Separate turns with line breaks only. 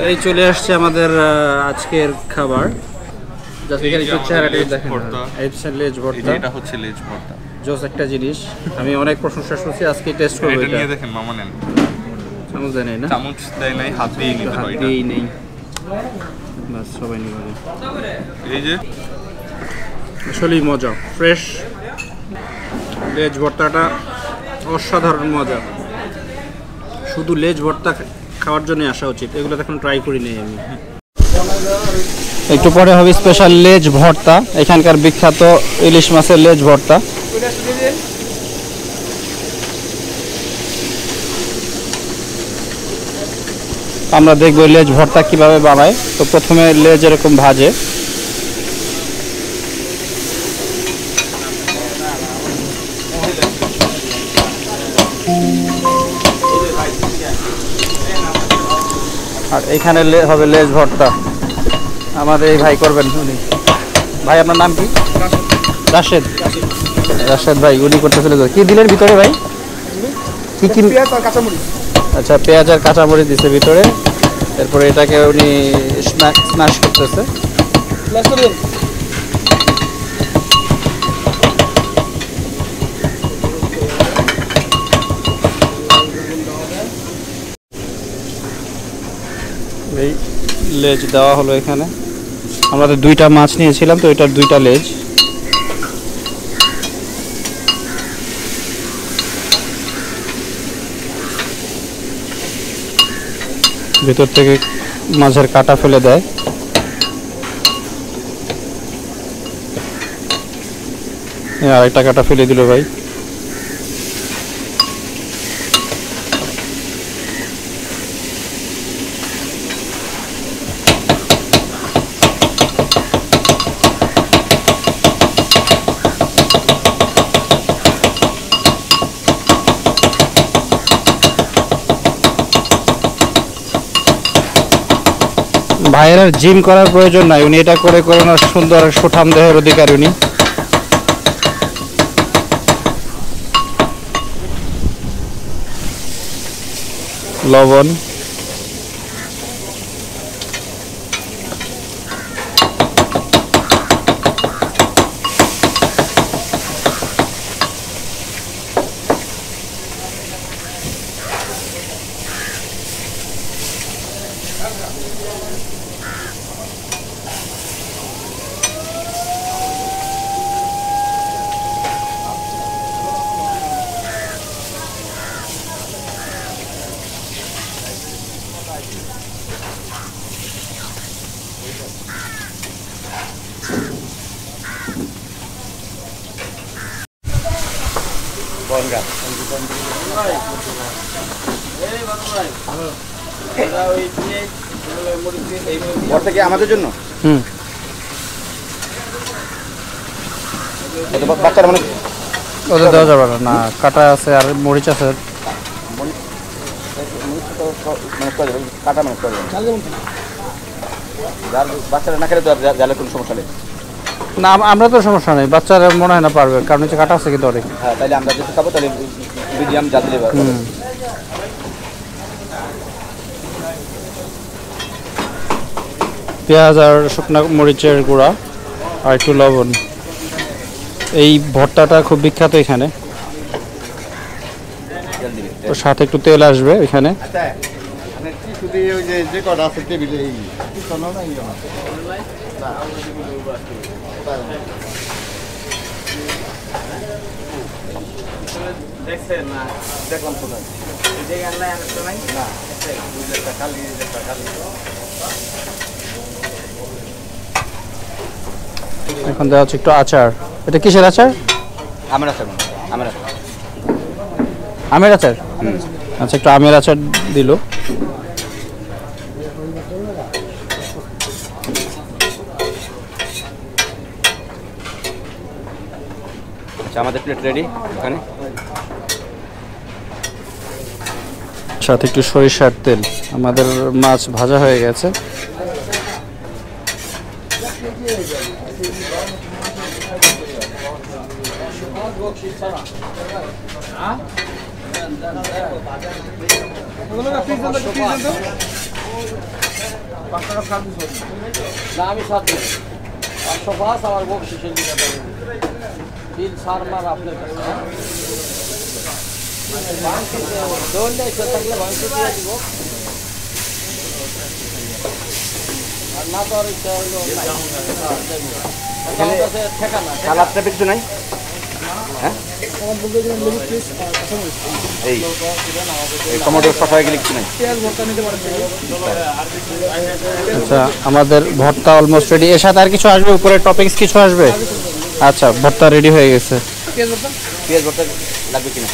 এই চলে আসছে আমাদের আজকের খাবার। জাস্ট এখানে একটু চেহারাটা দেখেন, এই হচ্ছে লেজ ভর্তা।
এটা হচ্ছে লেজ ভর্তা,
জোস একটা জিনিস। আমি অনেক প্রশংসা শুনছি, আজকে টেস্ট করব।
এটা নিয়ে দেখেন, মামা নেন।
চামচ দেয় নাই না?
চামচ দেয় নাই, হাত দিয়ে নিতে হয়।
হাত দিয়েই নেই, বাস সবাই নিয়ে নেবে।
এই যে
আসলেই মজা, ফ্রেশ লেজ ভর্তাটা অসাধারণ মজা। শুধু লেজ ভর্তা খাওয়ার জন্য আসা উচিত, এগুলো এখন ট্রাই করি নাই আমি। একটু পরে হবে স্পেশাল লেজ ভর্তা, এখানকার বিখ্যাত ইলিশ মাছের লেজ ভর্তা। আমরা দেখবো লেজ ভর্তা কিভাবে বানায়। তো প্রথমে লেজ এরকম ভাজে, আর এখানে হবে লেজ ভর্তা। আমাদের এই ভাই করবেন, উনি ভাই আপনার নাম কি? রাশেদ। রাশেদ ভাই উনি করতেছিল। কি দিলেন ভিতরে ভাই? কি কি? পেঁয়াজ আর কাঁচামরিচ। আচ্ছা, পেঁয়াজ আর কাঁচামরিচ দিচ্ছে ভিতরে। এরপরে এটাকে উনি স্ম্যাশ করতেছে। এই লেজ দেওয়া হলো এখানে। আমাদের দুইটা মাছ নিয়েছিলাম, তো এটার দুইটা লেজ। ভিতর থেকে মাছের কাটা ফেলে দেয়। আরেকটা কাটা ফেলে দিল ভাই। ভাইয়ের আর জিম করার প্রয়োজন নাই, উনি এটা করে করে না সুন্দর সুঠাম দেহের অধিকারী উনি। লবণ, আমাদের জন্য বাচ্চারা মানে ওদের দেওয়া যাবে না, কাটা আছে আর মরিচ আছে। বাচ্চারা না খেলে তো জালে কোনো সমস্যা নেই না, আমরা তো সমস্যা নেই, বাচ্চারা মনে হয় না পারবে, কারণ হচ্ছে কাটা আছে কিন্তু অনেক। হ্যাঁ, তাহলে আমরা যেটা খাবো তাহলে মিডিয়াম জাল দিলে পেঁয়াজ আর শুকনো মরিচের গুঁড়া আর একটু লবণ। এই ভর্তাটা খুব বিখ্যাত এখানে, তো সাথে একটু তেল আসবে এখানে। এখন দেওয়া হচ্ছে একটু আচার। এটা কিসের আচার? আমের আচার। আমের আচার। আচ্ছা, একটু আমের আচার দিল। আচ্ছা, আমাদের প্লেট রেডি। ওখানে সাথে একটু সরিষার তেল। আমাদের মাছ ভাজা হয়ে গেছে।
না আমি 7 দিন 805 আমার বকশিশের দিকে বিল সারমার আপনার কাছে বাংকে দোল নেই থাকলে বাংকে দিয়ে দিব আর না তো আর ইচ্ছা হলো ঠিকানা
সালাদটা কিছু নাই হ্যাঁ এই টমেটো শসা এগুলি কিছু নাই
আচ্ছা আমাদের ভর্তা অলমোস্ট রেডি। এর সাথে আর কিছু আসবে, উপরে টপিংস কিছু আসবে? আচ্ছা ভর্তা রেডি হয়ে গেছে।
পেঁয়াজ ভর্তা লাগবে কিনা?